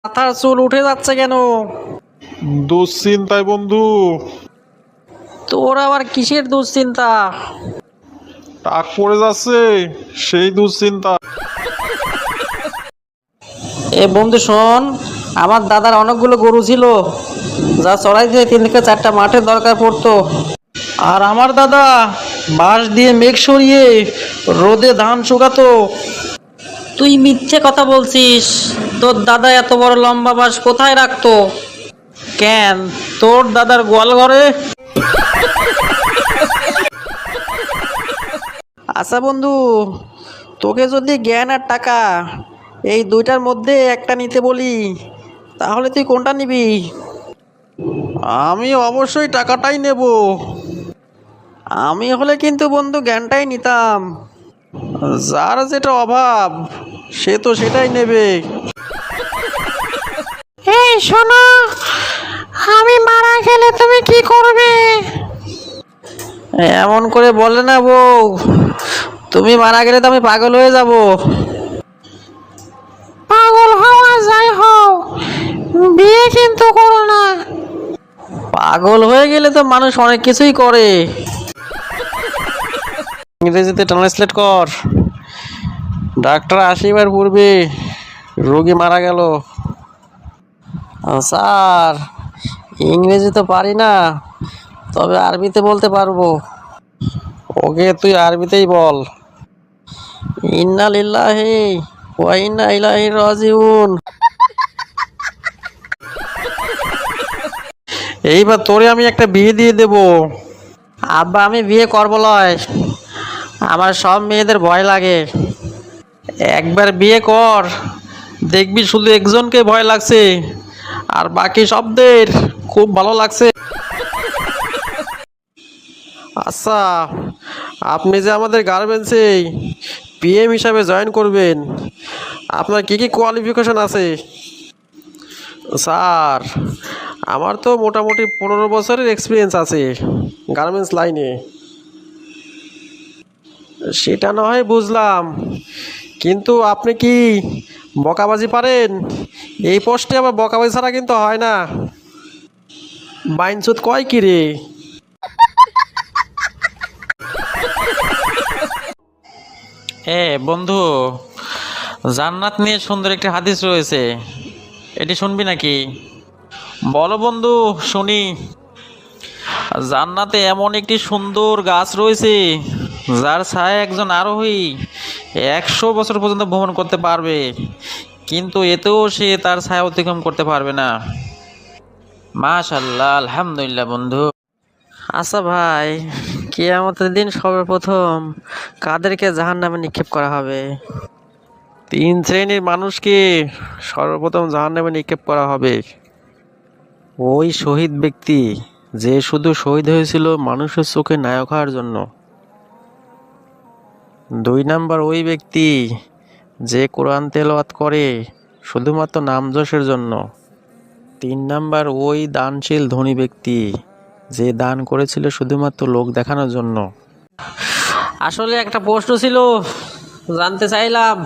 মাথার চুল উঠে যাচ্ছে কেন? দুশ্চিন্তায় বন্ধু। তোর আবার কিসের দুশ্চিন্তা? টাক পড়ে যাচ্ছে, সেই দুশ্চিন্তা। এ বন্ধু শোন, আমার দাদার অনেকগুলো গরু ছিল, যা চড়াইতে 3 থেকে 4টা মাঠের দরকার পড়তো। আর আমার দাদা বাঁশ দিয়ে মেঘ সরিয়ে রোদে ধান শুকাতো। তুই মিথ্যে কথা বলছিস। তোর দাদা এত বড় লম্বা বাঁশ কোথায় রাখতো? কেন, তোর দাদার গোয়াল ঘরে? আচ্ছা বন্ধু, তোকে যদি জ্ঞান আর টাকা এই দুইটার মধ্যে একটা নিতে বলি, তাহলে তুই কোনটা নিবি? আমি অবশ্যই টাকাটাই নেব। আমি হলে কিন্তু বন্ধু জ্ঞানটাই নিতাম। যার যেটা অভাব সে তো সেটাই নেবে। এই শোনো, আমি মারা গেলে তুমি কি করবে? এমন করে বলে না বউ, তুমি মারা গেলে তো আমি পাগল হয়ে যাব। পাগল হওয়া যাই হও, বিয়ে কিন্তু করো না। পাগল হয়ে গেলে তো মানুষ অনেক কিছুই করে। ইংরেজিতে ট্রান্সলেট কর। ডাক্তার আসিবার পূর্বে রোগী মারা গেল। স্যার, ইংরেজি তো পারি না, তবে আরবিতে বলতে পারবো। ওকে তুই আরবিতেই বল। ইন্না লিল্লাহি ওয়া ইন্না ইলাইহি রাজিউন। এইবার তোরে আমি একটা বিয়ে দিয়ে দেব। আব্বা, আমি বিয়ে করবো লয়, আমার সব মেয়েদের ভয় লাগে। একবার বিয়ে কর, দেখবি শুধু একজনকে ভয় লাগছে আর বাকি সবদের খুব ভালো লাগছে। আচ্ছা, আপনি যে আমাদের গার্মেন্টসে পিএম হিসাবে জয়েন করবেন, আপনার কি কি কোয়ালিফিকেশন আছে? স্যার, আমার তো মোটামুটি 15 বছরের এক্সপিরিয়েন্স আছে গার্মেন্টস লাইনে। সেটা না হয় বুঝলাম, কিন্তু আপনি কি বকাবাজি পারেন? এই পোস্টে আবার বকাবাজি ছাড়া কিন্তু হয় না। বাইনচুত কয় কি রে? বন্ধু, জান্নাত নিয়ে সুন্দর একটি হাদিস রয়েছে, এটি শুনবি নাকি? বলো বন্ধু, শুনি। জান্নাতে এমন একটি সুন্দর গাছ রয়েছে, যার ছায় একজন আরোহী 100 বছর পর্যন্ত ভ্রমণ করতে পারবে, কিন্তু এতেও সে তার ছায়া অতিক্রম করতে পারবে না। মাশাআল্লাহ, আলহামদুলিল্লাহ বন্ধু। আচ্ছা ভাই, কিয়ামতের দিন সর্বপ্রথম কাদেরকে জাহান্নামে নিক্ষেপ করা হবে? 3 শ্রেণীর মানুষকে সর্বপ্রথম জাহান্নামে নিক্ষেপ করা হবে। ওই শহীদ ব্যক্তি যে শুধু শহীদ হয়েছিল মানুষের চোখে নায়ক হওয়ার জন্য। 2 নাম্বার ওই ব্যক্তি যে কোরআন তেলাওয়াত করে শুধুমাত্র নামযশের জন্য। 3 নাম্বার ওই দানশীল ধনী ব্যক্তি যে দান করেছিল শুধুমাত্র লোক দেখানোর জন্য। আসলে একটা প্রশ্ন ছিল, জানতে চাইলাম।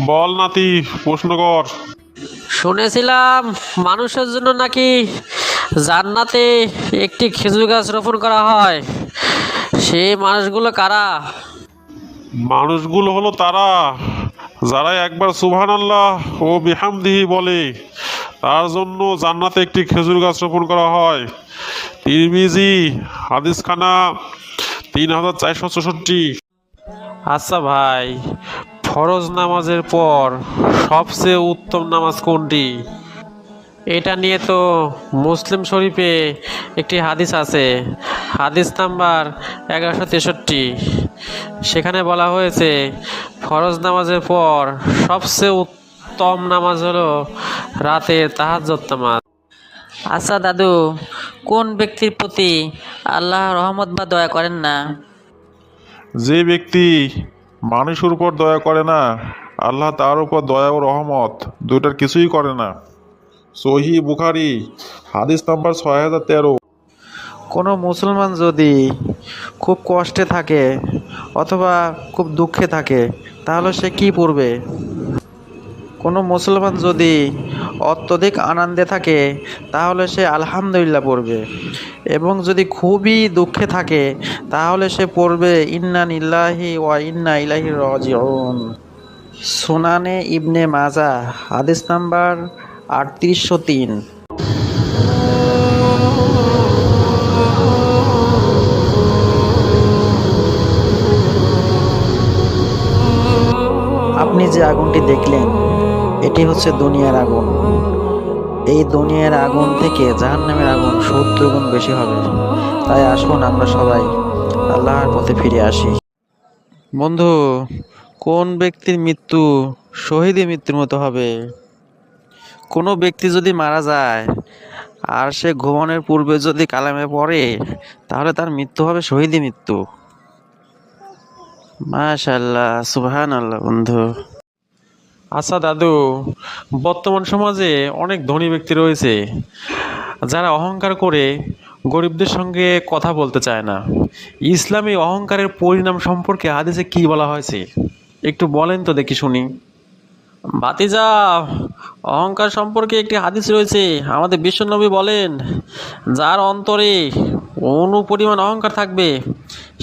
বল নাতি, প্রশ্ন কর। শুনেছিলাম মানুষের জন্য নাকি জান্নাতে একটি খেজুর গাছ রোপণ করা হয়, সেই মানুষগুলো কারা? মানুষগুলো হলো তারা যারা একবার সুবহানাল্লাহ ও বিহামদিহি বলে, তার জন্য জান্নাতে একটি খেজুর গাছ রোপণ করা হয়। তিরমিজি হাদিসখানা 3464। আচ্ছা ভাই, ফরজ নামাজের পর সবচেয়ে উত্তম নামাজ কোনটি? এটা নিয়ে তো মুসলিম শরীফে একটি হাদিস আছে, হাদিস নাম্বার 1163। সেখানে বলা হয়েছে ফরজ নামাজের পর সবচেয়ে উত্তম নামাজ হলো রাতের তাহাজ্জুদ নামাজ। আচ্ছা দাদু, কোন ব্যক্তির প্রতি আল্লাহ রহমত বা দয়া করেন না? যে ব্যক্তি মানুষের উপর দয়া করে না, আল্লাহ তার উপর দয়া ও রহমত দুটার কিছুই করে না। সহি বুখারি হাদিস নাম্বার 6013। কোনো মুসলমান যদি খুব কষ্টে থাকে অথবা খুব দুঃখে থাকে, তাহলে সে কি পড়বে? কোনো মুসলমান যদি অত্যধিক আনন্দে থাকে তাহলে সে আলহামদুলিল্লাহ পড়বে, এবং যদি খুবই দুঃখে থাকে তাহলে সে পড়বে ইন্না লিল্লাহি ওয়া ইন্না ইলাইহি রাজিউন। সুনানে ইবনে মাজাহ হাদিস নাম্বার 3803। আপনি যে আগুনটি দেখলেন এটি হচ্ছে দুনিয়ার আগুন। এই দুনিয়ার আগুন থেকে জাহান্নামের আগুন 70 গুণ বেশি হবে। তাই আসুন আমরা সবাই আল্লাহর পথে ফিরে আসি। বন্ধু, কোন ব্যক্তির মৃত্যু শহীদী মৃত্যুর মতো হবে? কোনো ব্যক্তি যদি মারা যায় আর সে ঘুমানোর পূর্বে যদি কালেমে পড়ে তাহলে তার মৃত্যু হবে শহীদী মৃত্যু। মাশাআল্লাহ, সুবহানাল্লাহ। বন্ধু, আচ্ছা দাদু, বর্তমান সমাজে অনেক ধনী ব্যক্তি রয়েছে যারা অহংকার করে গরিবদের সঙ্গে কথা বলতে চায় না। ইসলামী অহংকারের পরিণাম সম্পর্কে হাদিসে কি বলা হয়েছে একটু বলেন তো দেখি শুনি। ভাতিজা, অহংকার সম্পর্কে একটি হাদিস রয়েছে। আমাদের বিশ্বনবী বলেন, যার অন্তরে অনুপরিমাণ অহংকার থাকবে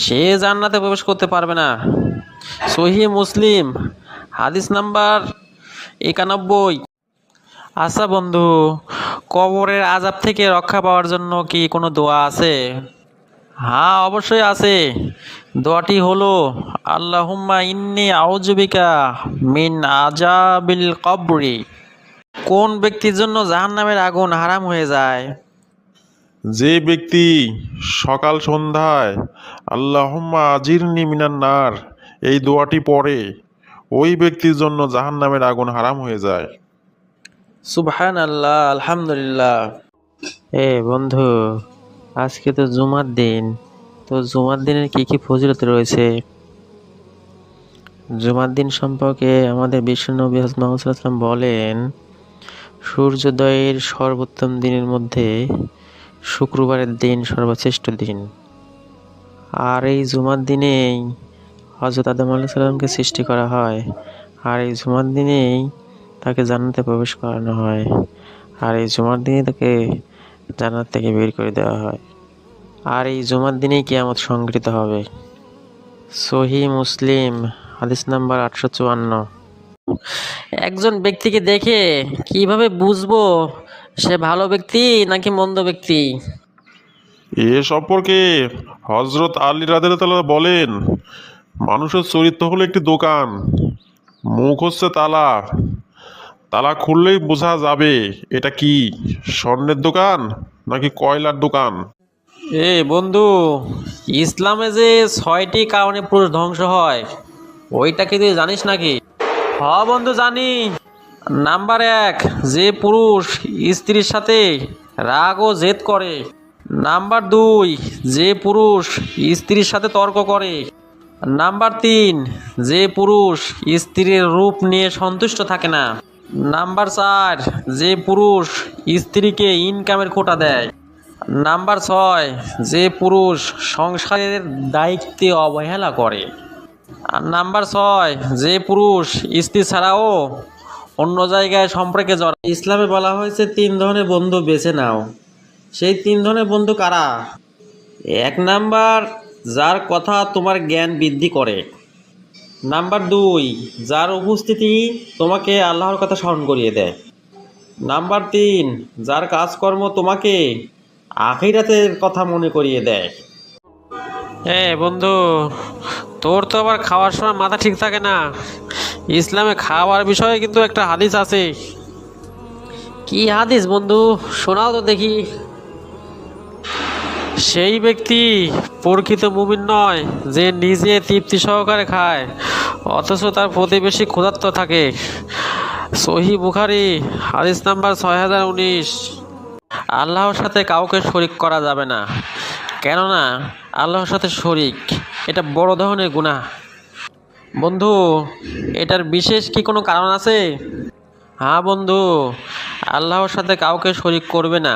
সে জান্নাতে প্রবেশ করতে পারবে না। সহিহ মুসলিম হাদিস নাম্বার 91। আচ্ছা বন্ধু, কবরের আযাব থেকে রক্ষা পাওয়ার জন্য কি কোনো দোয়া আছে? হ্যাঁ, অবশ্যই আছে। দোয়াটি হলো আল্লাহুম্মা ইন্নী আউযু বিকা মিন আযাবিল কবরি। কোন ব্যক্তির জন্য জাহান্নামের আগুন হারাম হয়ে যায়? যে ব্যক্তি সকাল সন্ধ্যায় আল্লাহুম্মা আজিরনি মিনান নার এই দোয়াটি পড়ে ওই ব্যক্তির জন্য জাহান্নামের আগুন হারাম হয়ে যায়। সুবহানাল্লাহ, আলহামদুলিল্লাহ। বন্ধু, আজকে তো জুমার দিন। তো জুমার দিনের কি কি ফজিলত রয়েছে? জুমার দিন সম্পর্কে আমাদের বিশ্বনবী হযরত মুহাম্মদ সাল্লাল্লাহু আলাইহি ওয়াসাল্লাম বলেন, সূর্যোদয়ের সর্বোত্তম দিনের মধ্যে শুক্রবারের দিন সর্বশ্রেষ্ঠ দিন। আর এই জুমার দিনেই হযরত আদম আলাইহিস সালামকে সৃষ্টি করা হয়। আর এই জুমার দিনেই তাকে জান্নাতে প্রবেশ করানো হয়। আর এই জুমার দিনেই তাকে জান্নাত থেকে বের করে দেওয়া হয়। আর এই জুমার দিনেই কিয়ামত সংঘটিত হবে। সহিহ মুসলিম হাদিস নাম্বার 854। একজন ব্যক্তিকে দেখে কিভাবে বুঝবো সে ভালো ব্যক্তি নাকি মন্দ ব্যক্তি? এ সম্পর্কে হযরত আলী রাদিয়াল্লাহু তাআলা বলেন, মানুষের চরিত্র হলো একটি দোকান, মুখ হচ্ছে তালা। তালা খুললেই বোঝা যাবে এটা কি স্বর্ণের দোকান নাকি কয়লার দোকান। বন্ধু, ইসলামে যে 6টি কারণে পুরুষ ধ্বংস হয় ওইটা কি তুই জানিস নাকি? বন্ধু, জানি। নাম্বার 1, যে পুরুষ স্ত্রীর সাথে রাগ ও জেদ করে। নাম্বার 2, যে পুরুষ স্ত্রীর সাথে তর্ক করে। নাম্বার 3, যে পুরুষ স্ত্রীর রূপ নিয়ে সন্তুষ্ট থাকে না। নাম্বার 4, যে পুরুষ স্ত্রীকে ইনকামের খোঁটা দেয়। নাম্বার 6, যে পুরুষ সংসারের দায়িত্বে অবহেলা করে। আর নাম্বার 6, যে পুরুষ স্ত্রী ছাড়াও অন্য জায়গায় সম্পর্কে জড়ায়। ইসলামে বলা হয়েছে 3 ধরনের বন্ধু বেছে নাও। সেই 3 ধরনের বন্ধু কারা? 1 নাম্বার, যার কথা তোমার জ্ঞান বৃদ্ধি করে। নাম্বার 2, যার উপস্থিতি তোমাকে আল্লাহর কথা স্মরণ করিয়ে দেয়। নাম্বার 3, যার কাজকর্ম তোমাকে আখিরাতের কথা মনে করিয়ে দেয়। বন্ধু, তোর তো আবার খাওয়ার সময় মাথা ঠিক থাকে না। ইসলামে খাওয়ার বিষয়ে কিন্তু একটা হাদিস আছে। কি হাদিস বন্ধু, শোনাও তো দেখি। সেই ব্যক্তি প্রকৃত মুমিন নয় যে নিজে তৃপ্তি সহকারে খায় অথচ তার প্রতিবেশী ক্ষুধার্ত থাকে। সহিহ বুখারী হাদিস নাম্বার 6019। আল্লাহর সাথে কাউকে শরিক করা যাবে না, কেননা আল্লাহর সাথে শরিক এটা বড় ধরনের গুনাহ। বন্ধু, এটার বিশেষ কি কোনো কারণ আছে? হ্যাঁ বন্ধু, আল্লাহর সাথে কাউকে শরিক করবে না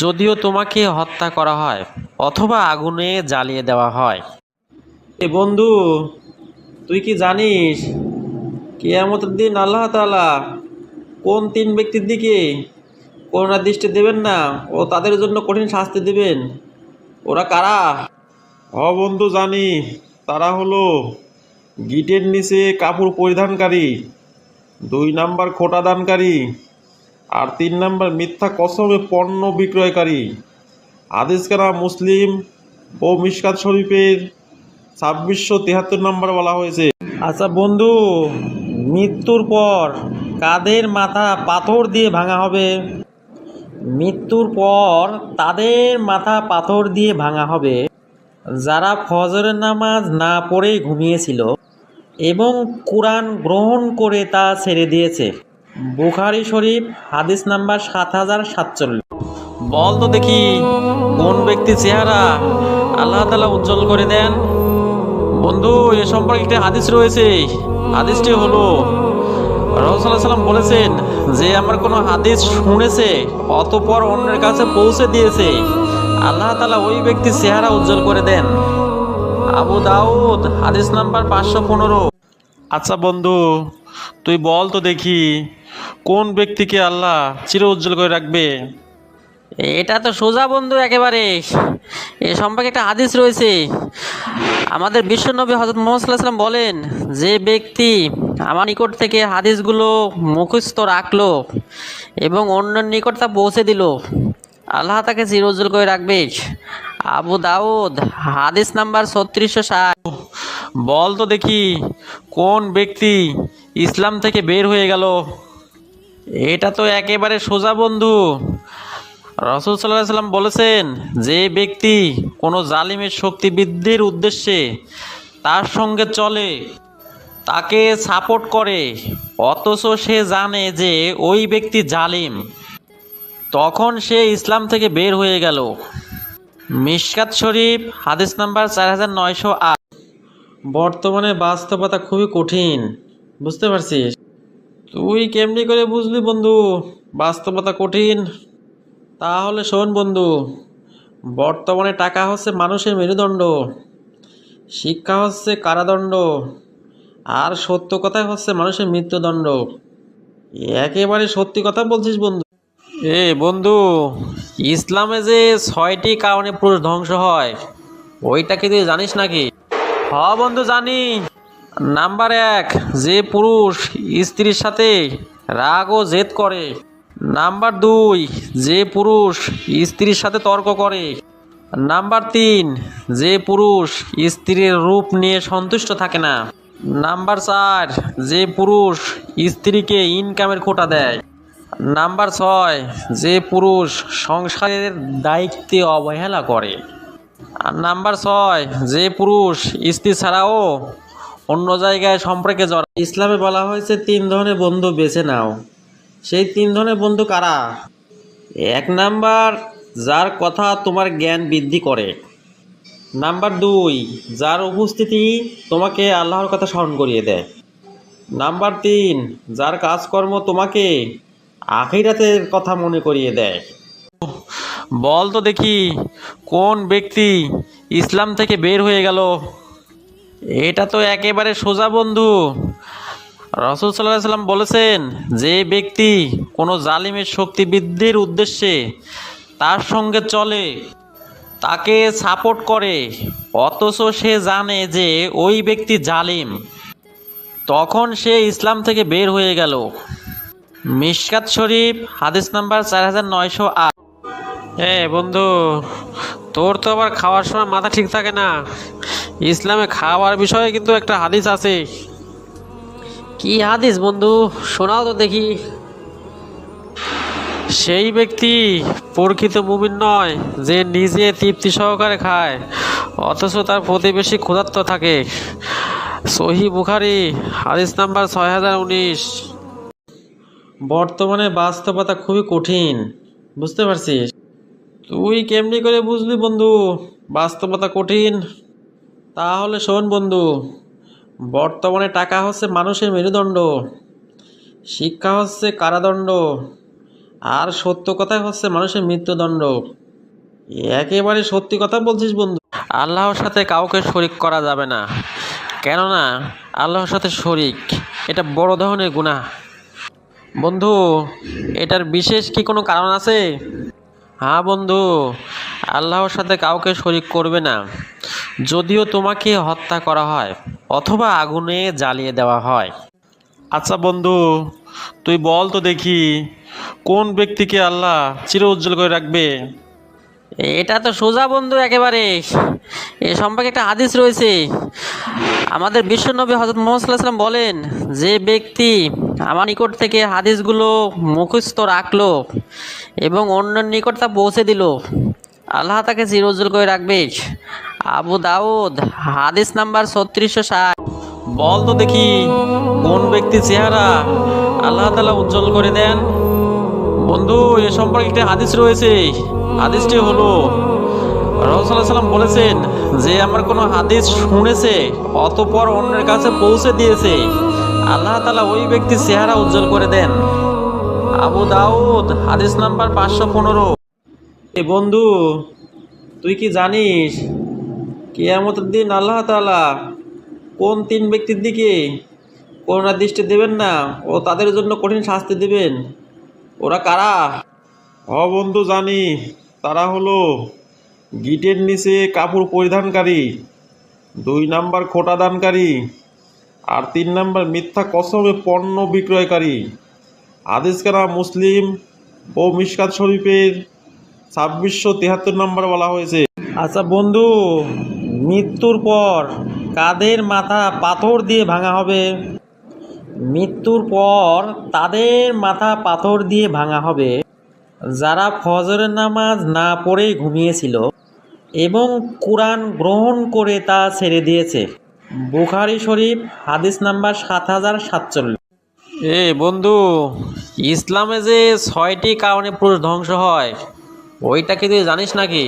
যদিও তোমাকে হত্যা করা হয় অথবা আগুনে জ্বালিয়ে দেওয়া হয়। বন্ধু, তুই কি জানিস কিয়ামতের দিন আল্লাহ তাআলা কোন তিন ব্যক্তির দিকে করুণা দৃষ্টি দেবেন না ও তাদের জন্য কঠিন শাস্তি দেবেন? ওরা কারা? বন্ধু জানি, তারা হলো গিটের নিচে কাপড় পরিধানকারী, 2 নাম্বার খোটা দানকারী, আর 3 নাম্বার মিথ্যা কসমে পণ্য বিক্রয়কারী। হাদিস কানা মুসলিম ও মিশকাত শরীফের 2673 নাম্বার বলা হয়েছে। আচ্ছা বন্ধু, মৃত্যুর পর কাদের মাথা পাথর দিয়ে ভাঙা হবে? মৃত্যুর পর তাদের মাথা পাথর দিয়ে ভাঙা হবে যারা ফজরের নামাজ না পড়েই ঘুমিয়েছিল এবং কোরআন গ্রহণ করে তা ছেড়ে দিয়েছে। বুখারী শরীফ হাদিস নাম্বার 7047। বল তো দেখি কোন ব্যক্তি চেহারা আল্লাহ তাআলা উজ্জ্বল করে দেন? বন্ধু, এ সম্পর্কে একটা হাদিস রয়েছে। হাদিসটি হলো রাসূলুল্লাহ সাল্লাল্লাহু আলাইহি ওয়াসাল্লাম বলেছেন যে আমার কোনো হাদিস শুনেছে অতঃপর অন্যের কাছে পৌঁছে দিয়েছে, আল্লাহ তাআলা ওই ব্যক্তির চেহারা উজ্জ্বল করে দেন। আবু দাউদ হাদিস নাম্বার 515। আচ্ছা বন্ধু, তুই বল তো দেখি কোন ব্যক্তিকে আল্লাহ চির উজ্জ্বল করে রাখবে? এটা তো সোজা বন্ধু একেবারে। এ সম্পর্কে একটা হাদিস রয়েছে। আমাদের বিশ্বনবী হযরত মুহাম্মদ সাল্লাল্লাহু আলাইহি ওয়াসাল্লাম বলেন, যে ব্যক্তি আমার নিকট থেকে হাদিসগুলো মুখস্থ রাখলো এবং অন্যের নিকট তা পৌঁছে দিল, আল্লাহ তাকে চির উজ্জ্বল করে রাখবে। আবু দাউদ হাদিস নাম্বার 3660। বল তো দেখি কোন ব্যক্তি ইসলাম থেকে বের হয়ে গেল? এটা তো একেবারে সোজা বন্ধু। রাসূল সাল্লাল্লাহু আলাইহি ওয়াসাল্লাম বলেছেন, যে ব্যক্তি কোনো জালিমের শক্তি বৃদ্ধির উদ্দেশ্যে তার সঙ্গে চলে, তাকে সাপোর্ট করে, অথচ সে জানে যে ওই ব্যক্তি জালিম, তখন সে ইসলাম থেকে বের হয়ে গেল। মিশকাত শরীফ হাদিস নাম্বার 4908। বর্তমানে বাস্তবতা খুবই কঠিন, বুঝতে পারছিস? তুই কেমনি করে বুঝলি বন্ধু বাস্তবতা কঠিন? তাহলে শোন বন্ধু, বর্তমানে টাকা হচ্ছে মানুষের মেরুদণ্ড, শিক্ষা হচ্ছে কারাদণ্ড, আর সত্য কথাই হচ্ছে মানুষের মৃত্যুদণ্ড। একেবারে সত্যি কথা বলছিস বন্ধু। বন্ধু, ইসলামে যে 6টি কারণে পুরুষ ধ্বংস হয়, ওইটা কি তুই জানিস নাকি? বন্ধু জানি। নাম্বার 1, যে পুরুষ স্ত্রীর সাথে রাগ ও জেদ করে। নাম্বার 2, যে পুরুষ স্ত্রীর সাথে তর্ক করে। নাম্বার 3, যে পুরুষ স্ত্রীর রূপ নিয়ে সন্তুষ্ট থাকে না। নাম্বার 4, যে পুরুষ স্ত্রীকে ইনকামের খোঁটা দেয়। নাম্বার 6, যে পুরুষ সংসারের দায়িত্বে অবহেলা করে। আর নাম্বার 6, যে পুরুষ স্ত্রী ছাড়াও অন্য জায়গায় সম্পর্কে জড়ায়। ইসলামে বলা হয়েছে 3 ধরনের বন্ধু বেছে নাও। সেই 3 ধরনের বন্ধু কারা? 1 নাম্বার, যার কথা তোমার জ্ঞান বৃদ্ধি করে। নাম্বার 2, যার উপস্থিতি তোমাকে আল্লাহর কথা স্মরণ করিয়ে দেয়। নাম্বার 3, যার কাজকর্ম তোমাকে আখিরাতের কথা মনে করিয়ে দেয়। বল তো দেখি কোন ব্যক্তি ইসলাম থেকে বের হয়ে গেল? এটা তো একেবারে সোজা বন্ধু। রাসূল সাল্লাল্লাহু আলাইহি ওয়াসাল্লাম বলেছেন, যে ব্যক্তি কোনো জালিমের শক্তি বৃদ্ধির উদ্দেশ্যে তার সঙ্গে চলে, তাকে সাপোর্ট করে, অথচ সে জানে যে ওই ব্যক্তি জালিম, তখন সে ইসলাম থেকে বের হয়ে গেল। মিশকাত শরীফ হাদিস নাম্বার 4908। বন্ধু, তোর তো আবার খাওয়ার সময় মাথা ঠিক থাকে না। ইসলামে খাওয়ার বিষয়ে কিন্তু একটা হাদিস আছে। কি হাদিস বন্ধু, শোনাও তো দেখি। সেই ব্যক্তি প্রকৃত মুমিন নয় যে নিজে তৃপ্তি সহকারে খায় অথচ তার প্রতিবেশী ক্ষুধার্ত থাকে। সহিহ বুখারী হাদিস নাম্বার 6019। বর্তমানে বাস্তবতা খুবই কঠিন, বুঝতে পারছিস? তুই কেমনি করে বুঝলি বন্ধু বাস্তবতা কঠিন? তাহলে শোন বন্ধু, বর্তমানে টাকা হচ্ছে মানুষের মেরুদণ্ড, শিক্ষা হচ্ছে কারাদণ্ড, আর সত্য কথাই হচ্ছে মানুষের মৃত্যুদণ্ড। একেবারে সত্যি কথা বলছিস বন্ধু। আল্লাহর সাথে কাউকে শরিক করা যাবে না, কেননা আল্লাহর সাথে শরিক এটা বড় ধরনের গুনাহ। বন্ধু, এটার বিশেষ কি কোনো কারণ আছে? হ্যাঁ বন্ধু, আল্লাহর সাথে কাউকে শরিক করবে না, যদিও তোমাকে হত্যা করা হয় অথবা আগুনে জ্বালিয়ে দেওয়া হয়। আচ্ছা বন্ধু, তুই বল তো দেখি, কোন ব্যক্তিকে আল্লাহ চির উজ্জ্বল করে রাখবে? এটা তো সোজা বন্ধু একেবারে। এ সম্পর্কে একটা হাদিস রয়েছে। আমাদের বিশ্বনবী হযরত মুহাম্মদ সাল্লাল্লাহু আলাইহি ওয়াসাল্লাম বলেন, যে ব্যক্তি আমার নিকট থেকে হাদিসগুলো মুখস্থ রাখলো এবং অন্যের নিকট তা পৌঁছে দিল, আল্লাহ তাকে চিরউজ্জ্বল করে রাখবে। আবু দাউদ, হাদিস নাম্বার 3660। বল তো দেখি, কোন ব্যক্তির চেহারা আল্লাহ তাআলা উজ্জ্বল করে দেন? বন্ধু, এ সম্পর্কে একটা হাদিস রয়েছে। হাদিসটি হলো, রাসূলুল্লাহ সাল্লাল্লাহু আলাইহি ওয়াসাল্লাম বলেছেন, যে আমার কোনো হাদিস শুনেছে অতঃপর অন্যের কাছে পৌঁছে দিয়েছে, আল্লাহ তাআলা ওই ব্যক্তির চেহারা উজ্জ্বল করে দেন। আবু দাউদ, হাদিস নাম্বার 515। এ বন্ধু, তুই কি জানিস কিয়ামতের দিন আল্লাহ তাআলা কোন তিন ব্যক্তির দিকে করুণার দৃষ্টি দেবেন না ও তাদের জন্য কঠিন শাস্তি দেবেন? ওরা কারা? বন্ধু জানি, তারা হলো গিটের নিচে কাপড় পরিধানকারী, 2 নাম্বার খোটা দানকারী, আর 3 নাম্বার মিথ্যা কসমে পণ্য বিক্রয়কারী। হাদিস কানা মুসলিম ও মিশকাত শরীফের 2673 নম্বর বলা হয়েছে। আচ্ছা বন্ধু, মৃত্যুর পর কাদের মাথা পাথর দিয়ে ভাঙা হবে? মৃত্যুর পর তাদের মাথা পাথর দিয়ে ভাঙা হবে যারা ফজরের নামাজ না পড়েই ঘুমিয়েছিল এবং কোরআন গ্রহণ করে তা ছেড়ে দিয়েছে। বুখারী শরীফ, হাদিস নাম্বার 7047। বন্ধু, ইসলামে যে 6টি কারণে পুরুষ ধ্বংস হয়, ওইটা কি তুই জানিস নাকি?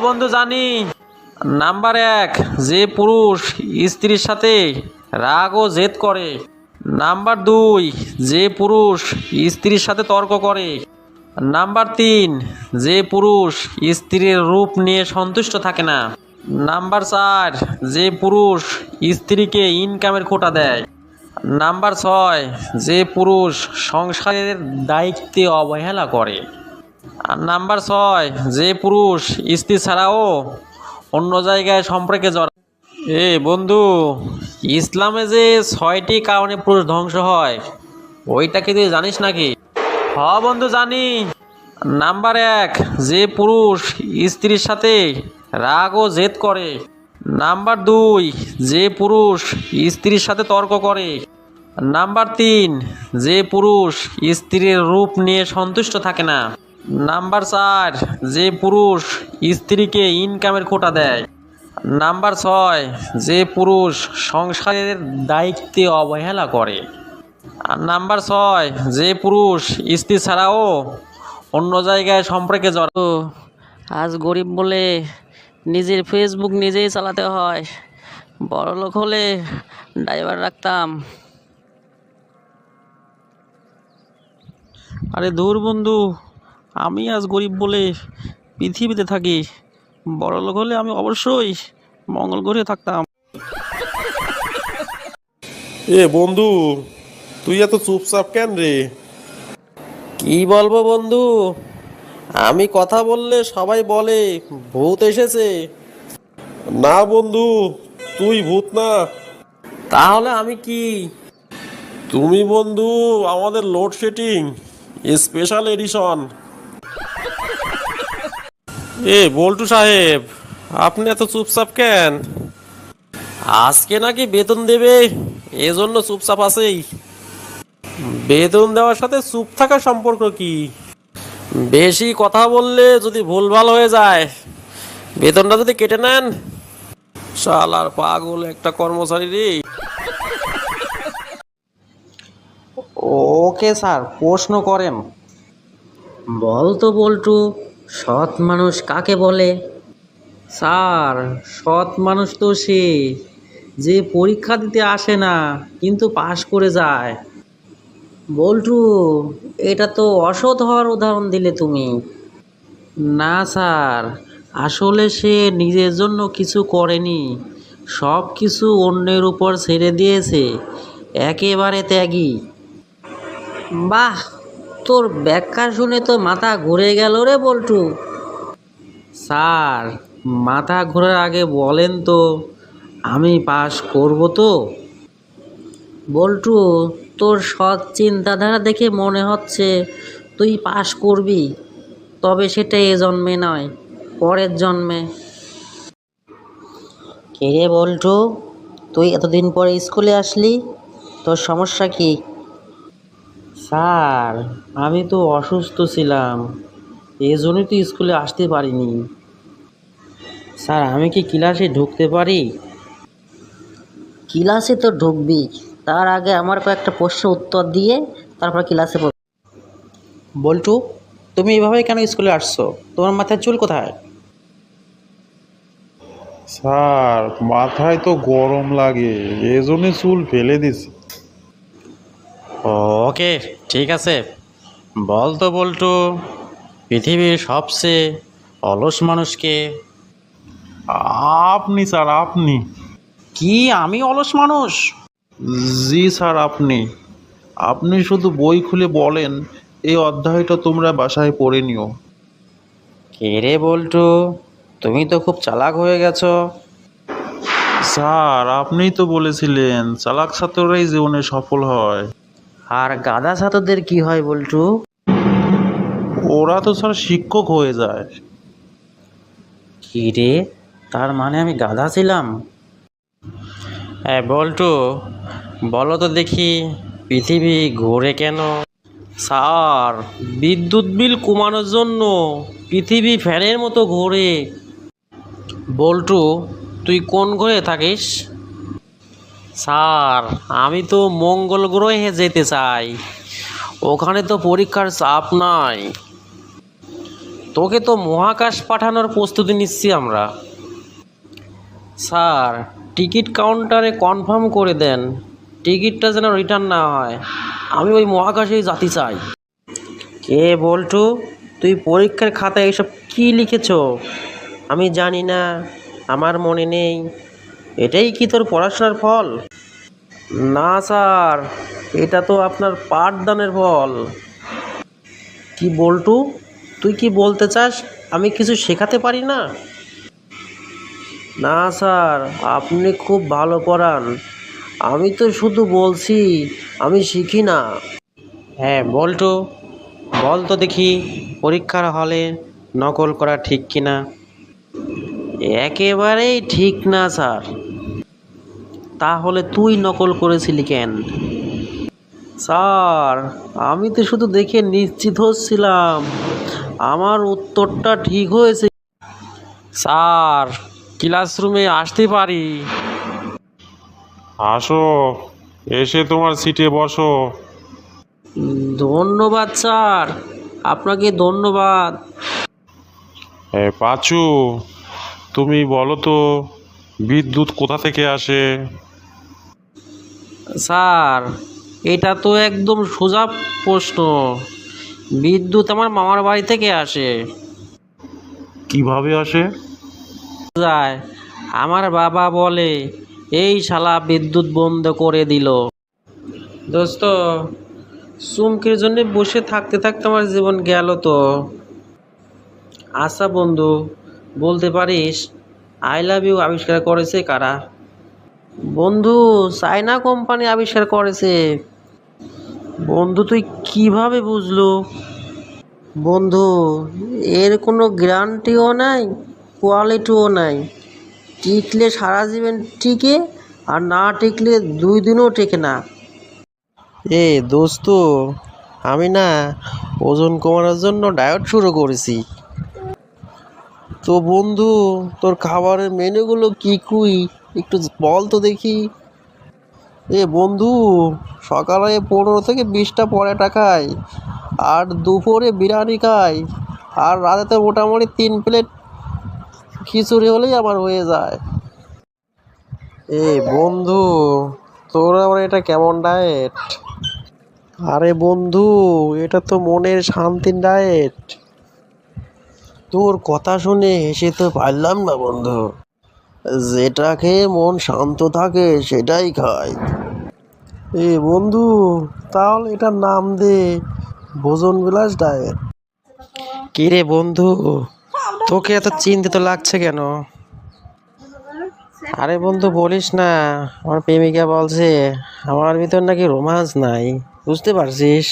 বন্ধু জানি। নাম্বার 1, যে পুরুষ স্ত্রীর সাথে রাগ ও জেদ করে। নাম্বার 2, যে পুরুষ স্ত্রীর সাথে তর্ক করে। নাম্বার 3, যে পুরুষ স্ত্রীর রূপ নিয়ে সন্তুষ্ট থাকে না। নাম্বার 4, যে পুরুষ স্ত্রীকে ইনকামের খোটা দেয়। নাম্বার 6, যে পুরুষ সংসারের দায়িত্বে অবহেলা করে। আর নাম্বার 6, যে পুরুষ স্ত্রী ছাড়াও অন্য জায়গায় সম্পর্কে জড়ায়। বন্ধু, ইসলামে যে 6টি কারণে পুরুষ ধ্বংস হয়, ওইটা কি তুই জানিস নাকি? বন্ধু জানি। নাম্বার 1, যে পুরুষ স্ত্রীর সাথে রাগ ও জেদ করে। নাম্বার 2, যে পুরুষ স্ত্রীর সাথে তর্ক করে। নাম্বার 3, যে পুরুষ স্ত্রীর রূপ নিয়ে সন্তুষ্ট থাকে না। নাম্বার 4, যে পুরুষ স্ত্রীকে ইনকামের খোটা দেয়। নাম্বার 6, যে পুরুষ সংসারের দায়িত্বে অবহেলা করে। আর নাম্বার 6, যে পুরুষ স্ত্রী ছাড়াও অন্য জায়গায় সম্পর্কে জড়ায়। আজ গরিব বলে নিজের ফেসবুক নিজেই চালাতে হয়, বড়লোক হলে ড্রাইভার রাখতাম। আরে দূর বন্ধু, আমি আজ গরিব বলে পৃথিবীতে থাকি, বড়লোক হলে আমি অবশ্যই মঙ্গল গ্রহে থাকতাম। বন্ধু, তুই এত চুপচাপ কেন রে? কি বলবো বন্ধু, আমি কথা বললে সবাই বলে ভূত এসেছে। না বন্ধু, তুই ভূত না। তাহলে আমি কি? তুমি বন্ধু আমাদের লোডশেডিং স্পেশাল এডিশন। বল্টু সাহেব, আপনি এত চুপচাপ কেন? আজকে নাকি বেতন দেবে, এজন্য চুপচাপ আছেই। বেতন দেওয়ার সাথে চুপ থাকার সম্পর্ক কি? বেশি কথা বললে যদি ভুলভাল হয়ে যায়, বেতনটা যদি কেটে নেন। শালার পাগল একটা কর্মচারী রে। ওকে স্যার, প্রশ্ন করেন। বল তো বল্টু, সৎ মানুষ কাকে বলে? স্যার, সৎ মানুষ তো সে যে পরীক্ষা দিতে আসে না কিন্তু পাশ করে যায়। বল্টু, এটা তো অসৎ হওয়ার উদাহরণ দিলে তুমি। না স্যার, আসলে সে নিজের জন্য কিছু করেনি, সব কিছু অন্যের উপর ছেড়ে দিয়েছে। একেবারে ত্যাগী। বাহ, তোর ব্যাখ্যা শুনে তো মাথা ঘুরে গেল রে বল্টু। স্যার, মাথা ঘোরার আগে বলেন তো আমি পাস করব তো? বল্টু, তোর সৎ চিন্তাধারা দেখে মনে হচ্ছে তুই পাস করবি, তবে সেটা এ জন্মে নয়, পরের জন্মে। কে রে বল্টু, তুই এতদিন পরে স্কুলে আসলি, তোর সমস্যা কি? স্যার, আমি তো অসুস্থ ছিলাম, এই জন্যই তো স্কুলে আসতে পারিনি। স্যার, আমি কি ক্লাসে ঢুকতে পারি? ক্লাসে তো ঢুকবি, তার আগে আমার কয়েকটা প্রশ্নের উত্তর দিয়ে তারপর ক্লাসে পড়বি। বল্টু, তুমি এভাবে কেন স্কুলে আসছো? তোমার মাথায় চুল কোথায়? স্যার, মাথায় তো গরম লাগে, এজন্য চুল ফেলে দিছি। ওকে, ঠিক আছে। বল তো বল্টু, পৃথিবীর সবচেয়ে অলস মানুষকে? আপনি স্যার, আপনি। কি, আমি অলস মানুষ? জি স্যার, আপনি। আপনি শুধু বই খুলে বলেন, এই অধ্যায়টা তোমরা বাসায় পড়ে নিও। কে রে বল্টু, তুমি তো খুব চালাক হয়ে গেছো। স্যার, আপনিই তো বলেছিলেন চালাক ছাত্ররাই জীবনে সফল হয়। আর গাধা ছাত্রদের কি হয় বল্টু? ওরা তো স্যার শিক্ষক হয়ে যায়। কি রে, তার মানে আমি গাধা ছিলাম? হ্যাঁ বল্টু, বলো তো দেখি পৃথিবী ঘোরে কেন? স্যার, বিদ্যুৎ বিল কমানোর জন্য পৃথিবী ফ্যানের মতো ঘোরে। বল্টু, তুই কোন গ্রহে থাকিস? স্যার, আমি তো মঙ্গল গ্রহে যেতে চাই, ওখানে তো পরীক্ষার চাপ নাই। তোকে তো মহাকাশ পাঠানোর প্রস্তুতি নিচ্ছি আমরা। স্যার, টিকিট কাউন্টারে কনফার্ম করে দেন, টিকিটটা যেন রিটার্ন না হয়, আমি ওই মহাকাশেই যেতে চাই। কে বল্টু, তুই পরীক্ষার খাতায় এসব কি লিখেছ? আমি জানি না, আমার মনে নেই। এটাই কি তোর পড়াশোনার ফল? না স্যার, এটা তো আপনার পাঠদানের ফল। কি বল্টু, তুই কি বলতে চাস আমি কিছু শেখাতে পারি না? না স্যার, আপনি খুব ভালো পড়ান, আমি তো শুধু বলছি আমি শিখি না। হ্যাঁ বল্টু, বল তো দেখি পরীক্ষার হলে নকল করা ঠিক কিনা? একেবারেই ঠিক না স্যার। তাহলে তুই নকল করেছিলি কেন? স্যার, আমি তো শুধু দেখে নিশ্চিত হচ্ছিলাম আমার উত্তরটা ঠিক হয়েছে। স্যার, ক্লাসরুমে আসতে পারি? আসো, এসে তোমার সিটে বসো। ধন্যবাদ স্যার, আপনাকে ধন্যবাদ। পাঁচু, তুমি বলো তো বিদ্যুৎ কোথা থেকে আসে? স্যার, এটা তো একদম সোজা প্রশ্ন। বিদ্যুৎ আমার মামার বাড়ি থেকে আসে। কিভাবে আসে? যায়, আমার বাবা বলে এই শালা বিদ্যুৎ বন্ধ করে দিল। দোস্ত, চুমকির জন্য বসে থাকতে থাকতে আমার জীবন গেল তো। আচ্ছা বন্ধু, বলতে পারিস আই লাভ ইউ আবিষ্কার করেছে কারা? বন্ধু, চায়না কোম্পানি আবিষ্কার করেছে। বন্ধু, তুই কিভাবে বুঝলো? বন্ধু, এর কোনো গ্যারান্টিও নাই, কোয়ালিটিও নাই। টিকলে সারা জীবন টিকে, আর না টিকলে 2 দিনও টেকে না। দোস্ত, আমি না ওজন কমানোর জন্য ডায়েট শুরু করেছি। তো বন্ধু, তোর খাবারের মেনুগুলো কি কুই একটু বল তো দেখি। বন্ধু, সকালে 15 থেকে 20টা পরোটা খাই, আর দুপুরে বিরিয়ানি খাই, আর রাতেতে মোটামুটি 3 প্লেট খিচুড়ি হলেই আমার হয়ে যায়। বন্ধু, তোর আবার এটা কেমন ডায়েট? আরে বন্ধু, এটা তো মনের শান্তির ডায়েট। তোর কথা শুনে হেসে তো পারলাম না বন্ধু। যেটা খেয়ে মন শান্ত থাকে সেটাই খাই। এ বন্ধু, তাহলে এটার নাম দে ভোজন বিলাস ডায়েট। কিরে বন্ধু, তোকে এত চিন্তিত লাগছে কেন? আরে বন্ধু বলিস না, আমার প্রেমিকা বলছে আমার ভিতর নাকি রোমান্স নাই, বুঝতে পারছিস?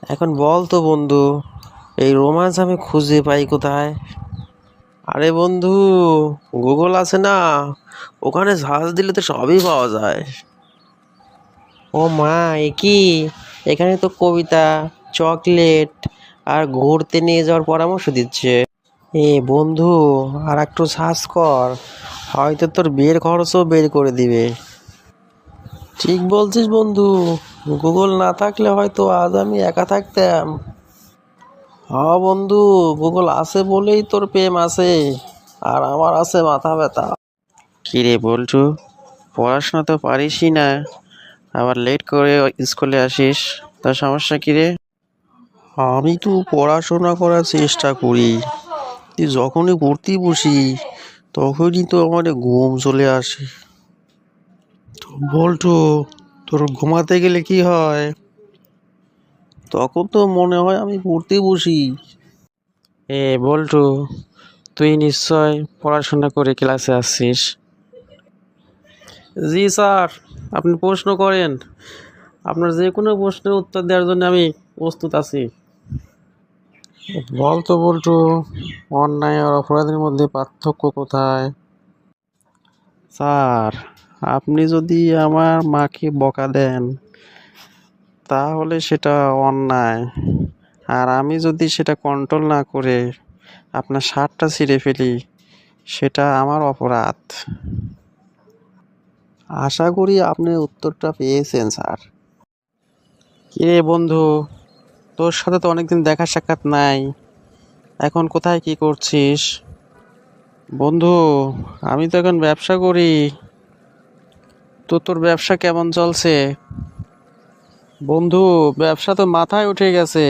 এখন বল তো বন্ধু, এই রোমান্স আমি খুঁজে পাই কোথায়? আরে বন্ধু, গুগল আছে না, ওখানে সার্চ দিলে তো সবই পাওয়া যায়। ও মা, এ কি! এখানে তো কবিতা, চকলেট আর ঘুরতে নিয়ে যাওয়ার পরামর্শ দিচ্ছে। এ বন্ধু, আর একটু সার্চ কর, হয়তো তোর বিয়ের খরচও বের করে দিবে। ঠিক বলছিস বন্ধু, গুগল না থাকলে হয়তো আজ আমি একা থাকতাম। হ্যাঁ বন্ধু, গুগল আছে বলেই তোর প্রেম আছে, আর আমার আছে মাথা ব্যথা। কিরে বল্টু, পড়াশোনা তো পারিসই না, আবার লেট করে স্কুলে আসিস, তার সমস্যা কিরে? আমি তো পড়াশোনা করার চেষ্টা করি, তুই যখনই পড়তে বসি তখনই তো আমার ঘুম চলে আসে। তো বল্টু, তোর ঘুমাতে গেলে কি হয়? তখন তো মনে হয় আমি পড়তে বসি। এ বল্টু, তুই নিশ্চয় পড়াশোনা করে ক্লাসে আসছিস। জি স্যার, আপনি প্রশ্ন করেন, আপনার যে কোনো প্রশ্নের উত্তর দেওয়ার জন্য আমি প্রস্তুত আছি। বল তো বল্টু, অন্যায় আর অপরাধের মধ্যে পার্থক্য কোথায়? স্যার, আপনি যদি আমার মাকে বকা দেন তাহলে সেটা অন্যায়, আর আমি যদি সেটা কন্ট্রোল না করে আপনার শার্টটা ছিঁড়ে ফেলি সেটা আমার অপরাধ। আশা করি আপনি উত্তরটা পেয়েছেন স্যার। কিরে বন্ধু, তোর সাথে তো অনেকদিন দেখা সাক্ষাৎ নাই, এখন কোথায় কি করছিস? বন্ধু, আমি তো এখন ব্যবসা করি, তো তোর ব্যবসা কেমন চলছে? বন্ধু, ব্যবসা তো মাথায় উঠে গেছে।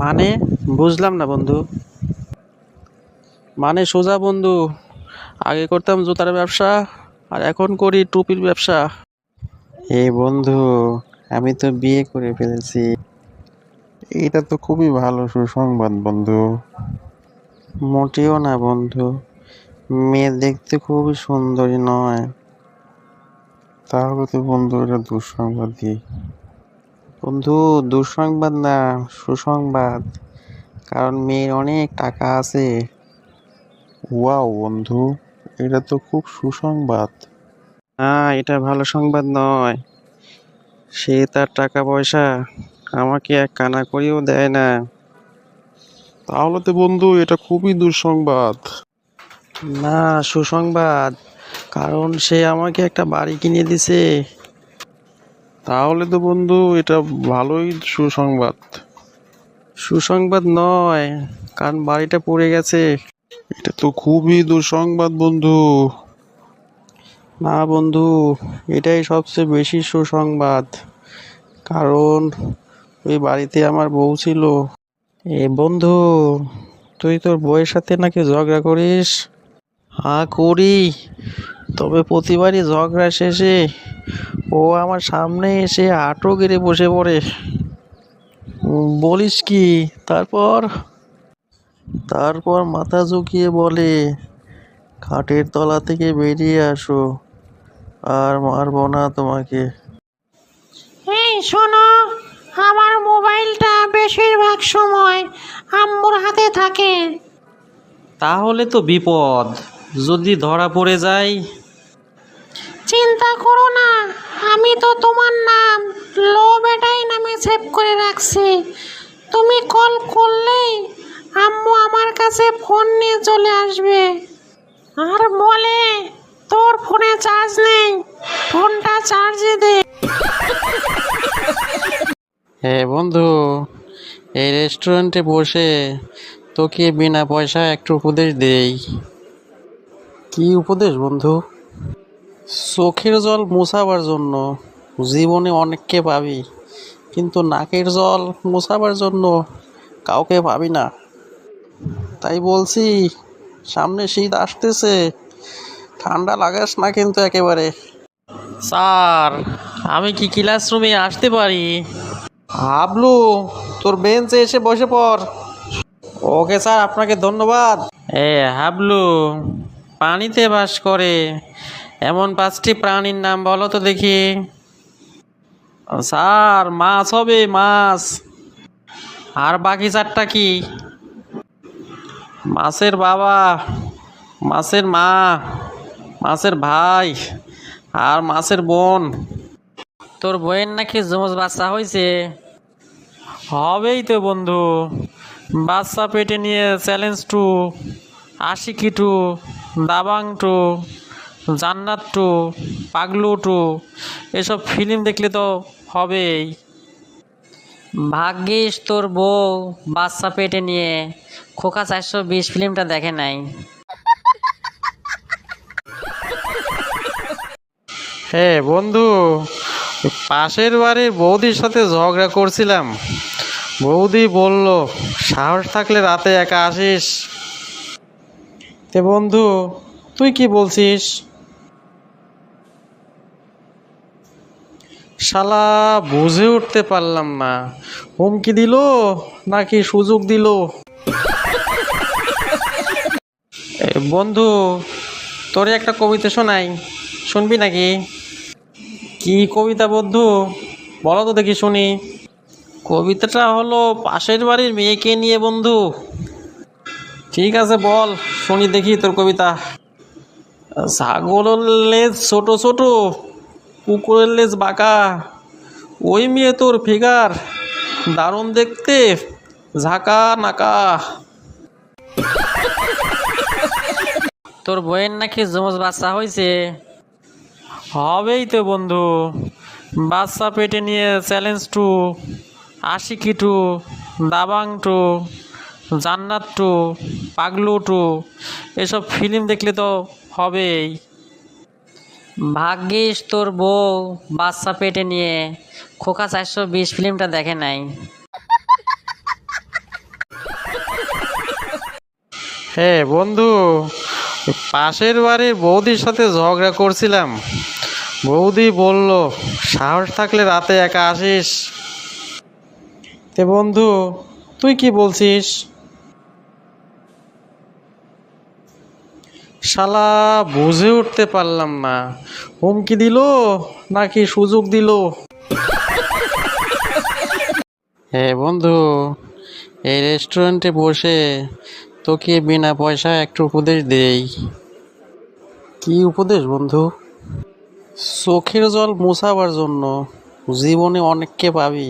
মানে, বুঝলাম না বন্ধু। মানে সোজা বন্ধু, আগে করতাম জুতার ব্যবসা আর এখন করি টুপির ব্যবসা। এই বন্ধু, আমি তো বিয়ে করে ফেলেছি। এটা তো খুবই ভালো সুসংবাদ বন্ধু। মোটেও না বন্ধু, মেয়ে দেখতে খুবই সুন্দরী নয়। তাহলে তো বন্ধু এটা দুঃসংবাদ কি? বন্ধু, দুঃসংবাদ না, সুসংবাদ, কারণ মেয়ের অনেক টাকা আছে। ওয়াও বন্ধু, এটা তো খুব সুসংবাদ। না, এটা ভালো সংবাদ নয়। সে তার টাকা পয়সা আমাকে এক কানা করেও দেয় না। তাহলে তো বন্ধু এটা খুবই দুঃসংবাদ। না, সুসংবাদ, কারণ সে আমাকে একটা বাড়ি কিনে দিছে। তাহলে তো বন্ধু এটা ভালোই সুসংবাদ। সুসংবাদ নয়, কারণ বাড়িটা পড়ে গেছে। এটা তো খুবই দুঃসংবাদ বন্ধু। না বন্ধু, এটাই সবচেয়ে বেশি সুসংবাদ, কারণ ওই বাড়িতে আমার বউ ছিল। এ বন্ধু, তুই তোর বউয়ের সাথে নাকি ঝগড়া করিস? হ্যাঁ করি, তবে প্রতিবারই ঝগড়া শেষে ও আমার সামনে এসে হাঁটু গেড়ে বসে পড়ে। বলিস কি? তারপর? তারপর মাথা ঝুঁকিয়ে বলে, খাটের তলা থেকে বেরিয়ে আসো, আর মারবো না তোমাকে। এই শোনো, আমার মোবাইলটা বেশিরভাগ সময় আম্মুর হাতে থাকে। তাহলে তো বিপদ, যদি ধরা পড়ে যায়। চিন্তা করো না, আমি তো তোমার নাম লো বেটাই নামে সেভ করে রাখছি। তুমি কল করলেই আম্মু আমার কাছে ফোন নিয়ে চলে আসবে আর বলে, তোর ফোনে চার্জ নেই, ফোনটা চার্জে দে। হ্যাঁ বন্ধু, এই রেস্টুরেন্টে বসে তোকে বিনা পয়সায় একটু উপদেশ দেই। কি উপদেশ বন্ধু? চোখের জল মোছাবার জন্য জীবনে অনেককে পাবি, কিন্তু নাকের জল মোছাবার জন্য কাউকে পাবি না। তাই বলছি, সামনে শীত আসতেছে, ঠান্ডা লাগাস না কিন্তু একেবারে। স্যার, আমি কি ক্লাসরুমে আসতে পারি? হাবলু, তোর বেঞ্চে এসে বসে পড়। ওকে স্যার, আপনাকে ধন্যবাদ। এ হাবলু, পানিতে বাস করে এমন 5টি প্রাণীর নাম বলো তো দেখি। স্যার, মাছ হবে, মাছ। আর বাকি 4টা কি? মাছের বাবা, মাছের মা, মাছের ভাই আর মাছের বোন। তোর বইয়ের নাকি জমজ বাচ্চা হয়েছে? হবেই তো বন্ধু। বাচ্চা পেটে নিয়ে challenge two, Aashiqui two, Dabangg two, Jannat two, Paglu two এসব ফিল্ম দেখলে তো হবেই। ভাগ্যিস তোর বউ বাচ্চা পেটে নিয়ে খোকা 420 ফিল্মটা দেখে নাই। হ্যাঁ বন্ধু, পাশের বাড়ির বৌদির সাথে ঝগড়া করছিলাম। বৌদি বলল, সাহস থাকলে রাতে একা আসিস। তে বন্ধু, তুই কি বলছিস? শালা বুঝে উঠতে পারলাম না, হুমকি দিল নাকি সুযোগ দিল। বন্ধু, তোরে একটা কবিতা শোনাই, শুনবি নাকি? কি কবিতা বন্ধু, বলো তো দেখি শুনি। কবিতাটা হলো পাশের বাড়ির মেয়েকে নিয়ে বন্ধু। ঠিক আছে বল, শুনি দেখি তোর কবিতা। ছাগলের লেজ ছোট ছোট, কুকুরের লেজ বাঁকা, ওই মেয়ে তোর ফিগার দারুণ দেখতে, ঝাঁকা নাকা। তোর বইয়ের নাকি জমজ বাচ্চা হয়েছে? হবেই তো বন্ধু। বাচ্চা পেটে নিয়ে challenge two, Aashiqui two, Dabangg two, Jannat two, Paglu two এসব ফিল্ম দেখলে তো হবেই। ভাগ্যিস তোর বউ বাচ্চা পেটে নিয়ে খোকা 420 ফিল্মটা দেখে নাই। হ্যাঁ বন্ধু, পাশের বাড়ির বৌদির সাথে ঝগড়া করছিলাম। বৌদি বলল, সাহস থাকলে রাতে একা আসিস। তে বন্ধু, তুই কি বলছিস? শালা বুঝে উঠতে পারলাম না, হুমকি দিল নাকি সুযোগ দিল। হ্যাঁ বন্ধু, এই রেস্টুরেন্টে বসে তোকে বিনা পয়সায় একটু উপদেশ দেই। কি উপদেশ বন্ধু? চোখের জল মোছাবার জন্য জীবনে অনেককে পাবি,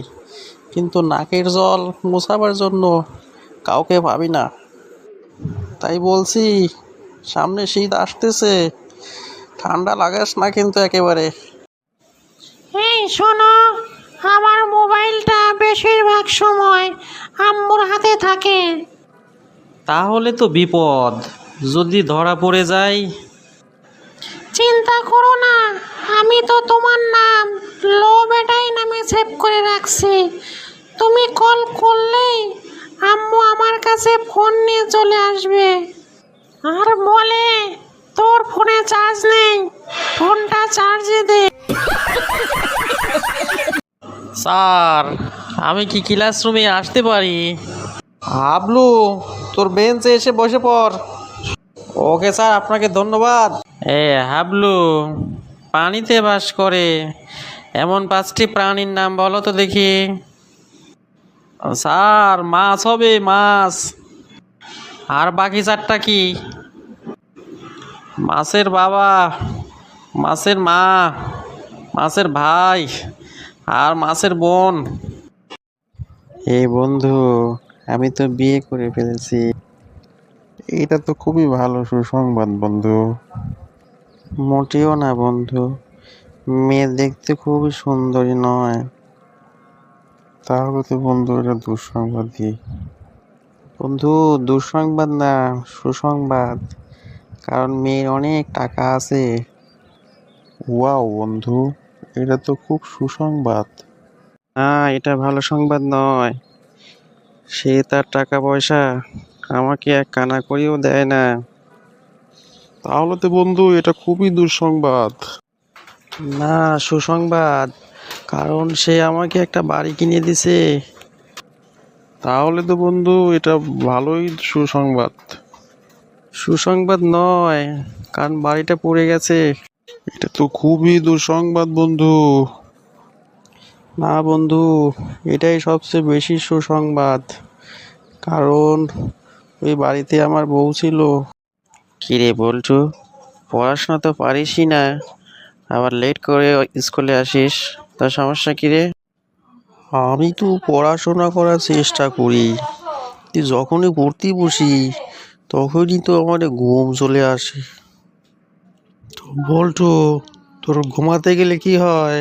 কিন্তু নাকের জল মোছাবার জন্য কাউকে পাবি না। তাই বলছি, সামনে শীত আসতেছে, ঠান্ডা লাগাস না কিন্তু একেবারে। এই শোনো, আমার মোবাইলটা বেশিরভাগ সময় আম্মুর হাতে থাকে। তাহলে তো বিপদ, যদি ধরা পড়ে যায়। চিন্তা করো না, আমি তো তোমার নাম লো বেটাই নামে সেভ করে রাখছি। তুমি কল করলেই আম্মু আমার কাছে ফোন নিয়ে চলে আসবে আর বলে, তোর ফোনে চার্জ নেই, ফোনটা চার্জে দে। স্যার, আমি কি ক্লাসরুমে আসতে পারি? হাবলু, তোর বেঞ্চে এসে বসে পড়। ওকে স্যার, আপনাকে ধন্যবাদ। এ হাবলু, পানিতে বাস করে এমন 5টি প্রাণীর নাম বলো তো দেখি। স্যার, মাছ হবে, মাছ। আর বাকি 4টা কি? মাছের বাবা, মাছের মা, মাছের ভাই আর মাছের বোন। এই বন্ধু, আমি তো বিয়ে করে ফেলেছি। এটা তো খুবই ভালো সুসংবাদ বন্ধু। মোটেও না বন্ধু, মেয়ে দেখতে খুবই সুন্দরী নয়। তাহলে তো বন্ধু এটা দুঃসংবাদই। বন্ধু, দুঃসংবাদ না, সুসংবাদ। কারণ মেয়ের অনেক টাকা আছে। ওয়াও বন্ধু, এটা তো খুব সুসংবাদ। না, এটা ভালো সংবাদ নয়। সে তার টাকা পয়সা আমাকে এক কানা করেও দেয় না। তাহলে তো বন্ধু এটা খুবই দুঃসংবাদ। না, সুসংবাদ। কারণ সে আমাকে একটা বাড়ি কিনে দিছে। তাহলে তো বন্ধু এটা ভালোই সুসংবাদ। সুসংবাদ নয়, কারণ বাড়িটা পড়ে গেছে। এটা তো খুবই দুঃসংবাদ বন্ধু। না বন্ধু, এটাই সবচেয়ে বেশি সুসংবাদ। কারণ ওই বাড়িতে আমার বউ ছিল। কিরে বল্টু, পড়াশোনা তো পারিসই না, আবার লেট করে স্কুলে আসিস, তার সমস্যা কিরে? আমি তো পড়াশোনা করার চেষ্টা করি, তুই যখনই পড়তে বসি তখনই তো আমার ঘুম চলে আসে। তো বল্টু, তোর ঘুমাতে গেলে কি হয়?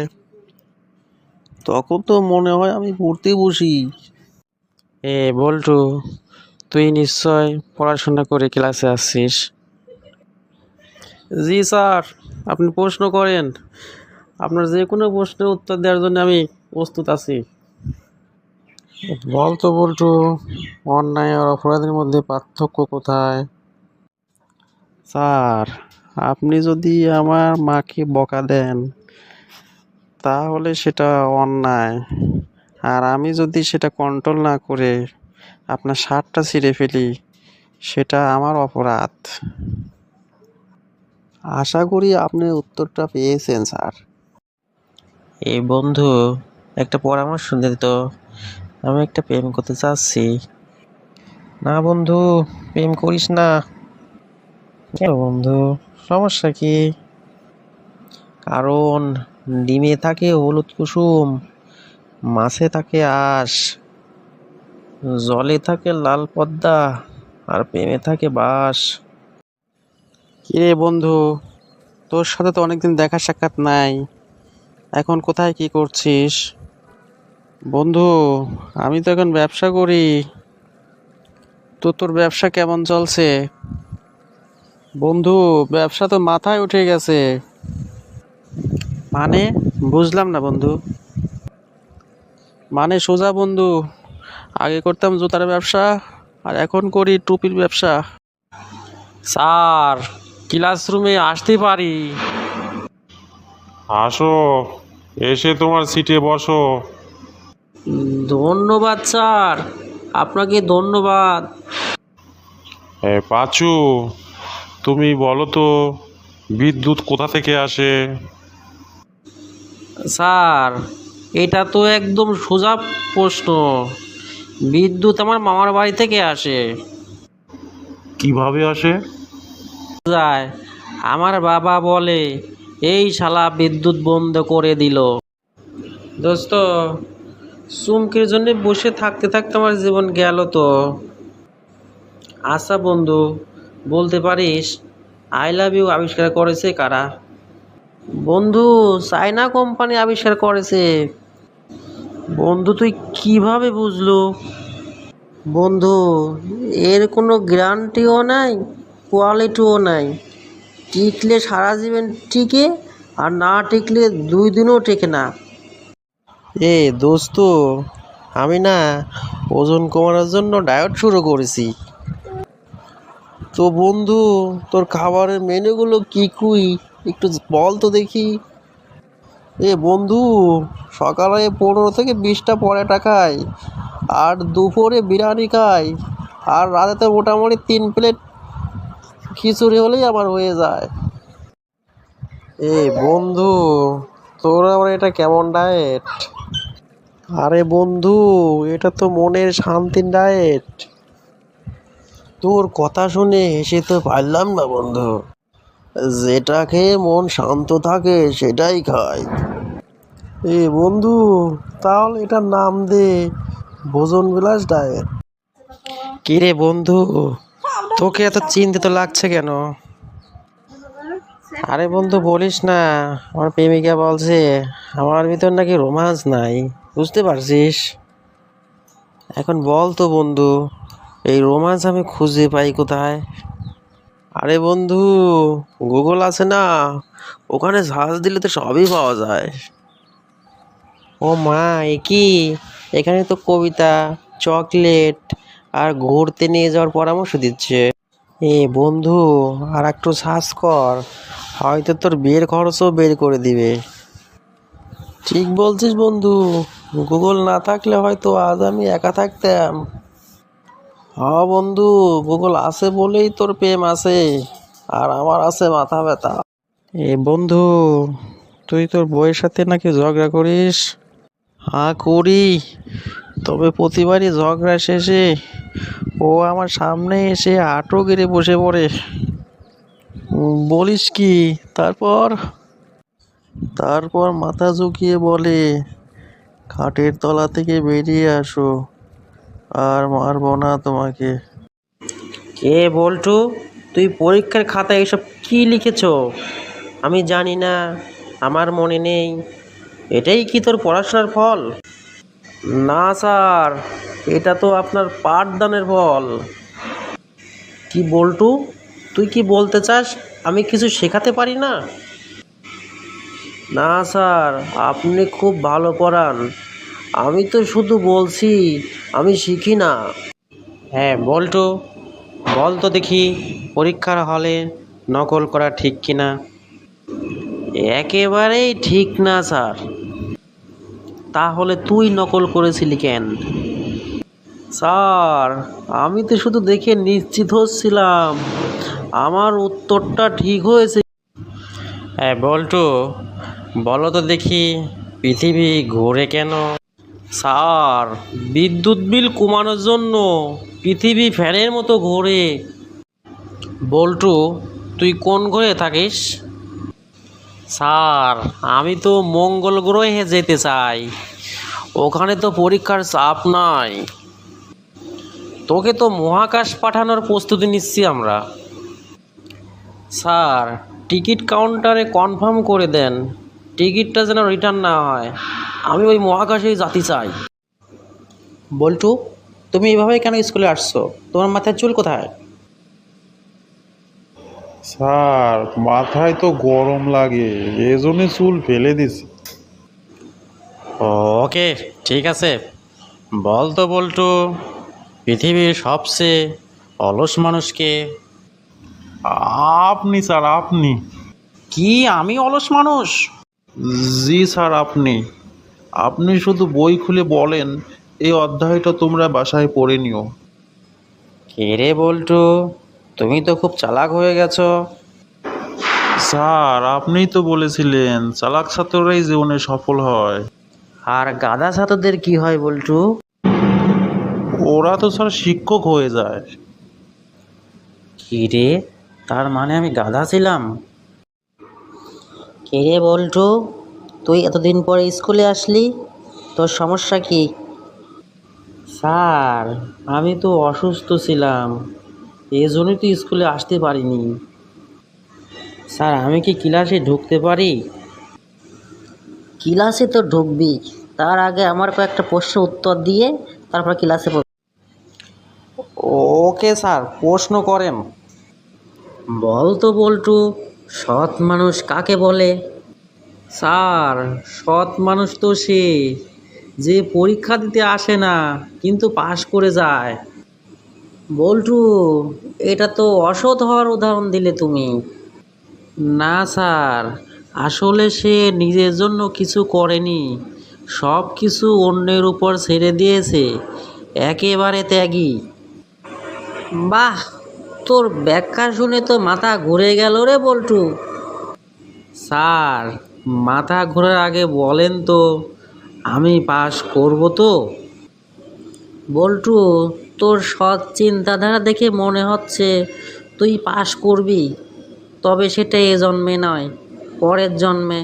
তখন তো মনে হয় আমি পড়তে বসি। বল্টু, তুই নিশ্চয় পড়াশোনা করে ক্লাসে আসছিস। জি স্যার, আপনি প্রশ্ন করেন। আপনার যে কোনো প্রশ্নের উত্তর দেওয়ার জন্য আমি প্রস্তুত আছি। বল তো বল্টু, অন্যায় আর অপরাধের মধ্যে পার্থক্য কোথায়? স্যার, আপনি যদি আমার মাকে বকা দেন তাহলে সেটা অন্যায়, আর আমি যদি সেটা কন্ট্রোল না করে আপনার শার্টটা ছিঁড়ে ফেলি সেটা আমার অপরাধ। আশা করি আপনি উত্তরটা পেয়েছেন স্যার। এই বন্ধু, একটা পরামর্শ দে তো, আমি একটা প্রেম করতে চাচ্ছি। না বন্ধু, প্রেম করিস না। কেন বন্ধু, সমস্যা কি? কারণ ডিমে থাকে হলুদ কুসুম, মাছে থাকে আঁশ, জলে থাকে লাল পদ্মা, আর প্রেমে থাকে বাঁশ। কিরে বন্ধু, তোর সাথে তো অনেকদিন দেখা সাক্ষাৎ নাই, এখন কোথায় কি করছিস? বন্ধু, আমি তো এখন ব্যবসা করি। তো তোর ব্যবসা কেমন চলছে? বন্ধু, ব্যবসা তো মাথায় উঠে গেছে। মানে, বুঝলাম না বন্ধু। মানে সোজা বন্ধু, আগে করতাম জুতার ব্যবসা আর এখন করি টুপির ব্যবসা। স্যার, ক্লাসরুমে আসতে পারি? আসো, এসে তোমার সিটে বসো। ধন্যবাদ স্যার, আপনাকে ধন্যবাদ। পাঁচু, তুমি বলো তো বিদ্যুৎ কোথা থেকে আসে? স্যার, এটা তো একদম সোজা প্রশ্ন। বিদ্যুৎ আমার মামার বাড়ি থেকে আসে। কিভাবে আসে? যায়, আমার বাবা বলে এই শালা বিদ্যুৎ বন্ধ করে দিল। দোস্ত, চুমকির জন্য বসে থাকতে থাকতে আমার জীবন গেল তো। আচ্ছা বন্ধু, বলতে পারিস আই লাভ ইউ আবিষ্কার করেছে কারা? বন্ধু, চায়না কোম্পানি আবিষ্কার করেছে। বন্ধু, তুই কিভাবে বুঝলো? বন্ধু, এর কোনো গ্যারান্টিও নাই, কোয়ালিটিও নাই। টিকলে সারা জীবন টিকে, আর না টিকলে 2 দিনও টেকে না। দোস্ত, আমি না ওজন কমানোর জন্য ডায়েট শুরু করেছি। তো বন্ধু, তোর খাবারের মেনুগুলো কি কুই একটু বল তো দেখি। বন্ধু, সকালে 15 থেকে 20টা পরোটা খাই, আর দুপুরে বিরিয়ানি খাই, আর রাতেতে মোটামুটি 3 প্লেট খিচুড়ি হলেই আমার হয়ে যায়। বন্ধু, তোর আবার এটা কেমন ডায়েট? আরে বন্ধু, এটা তো মনের শান্তির ডায়েট। তোর কথা শুনে হেসে তো পারলাম না বন্ধু। যেটা খেয়ে মন শান্ত থাকে সেটাই খাই। বন্ধু, তাহলে এটার নাম দে ভোজন বিলাস ডায়েট। কিরে বন্ধু, তোকে এত চিন্তিত লাগছে কেন? আরে বন্ধু বলিস না, আমার প্রেমিকা বলছে আমার ভিতর নাকি রোমান্স নাই, বুঝতে পারছিস? এখন বল তো বন্ধু, এই রোমান্স আমি খুঁজে পাই কোথায়? আরে বন্ধু, গুগল আছে না, ওখানে সার্চ দিলে তো সবই পাওয়া যায়। ও মা, এ কি! এখানে তো কবিতা, চকলেট আর ঘুরতে নিয়ে যাওয়ার পরামর্শ দিচ্ছে। বন্ধু, আর একটু সার্চ কর, হয়তো তোর বিয়ের খরচও বের করে দিবে। ঠিক বলছিস বন্ধু, গুগল না থাকলে হয়তো আজ আমি একা থাকতাম। হ্যাঁ বন্ধু, গুগল আছে বলেই তোর প্রেম আছে, আর আমার আছে মাথা ব্যথা। এ বন্ধু, তুই তোর বউয়ের সাথে নাকি ঝগড়া করিস? হ্যাঁ করি, তবে প্রতিবারই ঝগড়া শেষে ও আমার সামনে এসে হাঁটু গেড়ে বসে পড়ে। বলিস কি? তারপর তারপর মাথা ঝুঁকিয়ে বলে, খাটের তলা থেকে বেরিয়ে আসো, আর মারবো না তোমাকে। কে বল্টু, তুই পরীক্ষার খাতায় এসব কি লিখেছ? আমি জানি না, আমার মনে নেই। এটাই কি তোর পড়াশোনার ফল? না স্যার, এটা তো আপনার পাঠদানের ফল। কি বল্টু, তুই কি বলতে চাস আমি কিছু শেখাতে পারি না? না স্যার, আপনি খুব ভালো পড়ান। আমি তো শুধু বলছি আমি শিখি না। হ্যাঁ বল্টু, বল তো দেখি, পরীক্ষার হলে নকল করা ঠিক কিনা? একেবারেই ঠিক না স্যার। তাহলে তুই নকল করেছিলি কেন? স্যার, আমি তো শুধু দেখে নিশ্চিত হচ্ছিলাম আমার উত্তরটা ঠিক হয়েছে। হ্যাঁ বল্টু, বলো তো দেখি, পৃথিবী ঘোরে কেন? স্যার, বিদ্যুৎ বিল কমানোর জন্য পৃথিবী ফ্যানের মতো ঘোরে। বল্টু, তুই কোন গ্রহে থাকিস? স্যার, আমি তো মঙ্গল গ্রহে যেতে চাই, ওখানে তো পরীক্ষার চাপ নাই। তোকে তো মহাকাশ পাঠানোর প্রস্তুতি নিচ্ছি আমরা। স্যার, টিকিট কাউন্টারে কনফার্ম করে দেন, টিকিটটা যেন রিটার্ন না হয়। আমি ওই মহাকাশেই যেতে চাই। বল্টু, তুমি এভাবে কেন স্কুলে আসছো? তোমার মাথায় চুল কোথায়? স্যার, মাথায় তো গরম লাগে, এজন্য চুল ফেলে দিছি। ওকে, ঠিক আছে। বল তো বল্টু, পৃথিবীর সবচেয়ে অলস মানুষকে? আপনি স্যার, আপনি। কি, আমি অলস মানুষ? জি স্যার, আপনি। আপনি শুধু বই খুলে বলেন, এই অধ্যায়টা তোমরা বাসায় পড়ে নিও। কে রে বল্টু, তুমি তো খুব চালাক হয়ে গেছো। স্যার, আপনিই তো বলেছিলেন চালাক ছাত্ররাই জীবনে সফল হয়। আর গাধা ছাত্রদের কি হয় বল্টু? ওরা তো স্যার শিক্ষক হয়ে যায়। কি রে, তার মানে আমি গাধা ছিলাম? কে রে বল্টু, তুই এতদিন পরে স্কুলে আসলি, তোর সমস্যা কি? স্যার, আমি তো অসুস্থ ছিলাম, এই জন্যই তো স্কুলে আসতে পারিনি। স্যার, আমি কি ক্লাসে ঢুকতে পারি? ক্লাসে তো ঢুকবি, তার আগে আমার কয়েকটা প্রশ্নের উত্তর দিয়ে তারপর ক্লাসে পড়বি। ওকে স্যার, প্রশ্ন করেন। বল তো বল্টু, সৎ মানুষ কাকে বলে? স্যার, সৎ মানুষ তো সে যে পরীক্ষা দিতে আসে না কিন্তু পাশ করে যায়। বল্টু, এটা তো অসৎ হওয়ার উদাহরণ দিলে তুমি। না স্যার, আসলে সে নিজের জন্য কিছু করেনি, সব কিছু অন্যের উপর ছেড়ে দিয়েছে, একেবারে ত্যাগী। বাহ, তোর ব্যাখ্যা শুনে তো মাথা ঘুরে গেল রে বল্টু। স্যার, মাথা ঘোরার আগে বলেন তো আমি পাস করব তো? বল্টু, তোর সৎ চিন্তাধারা দেখে মনে হচ্ছে তুই পাস করবি, তবে সেটা এ জন্মে নয়, পরের জন্মে।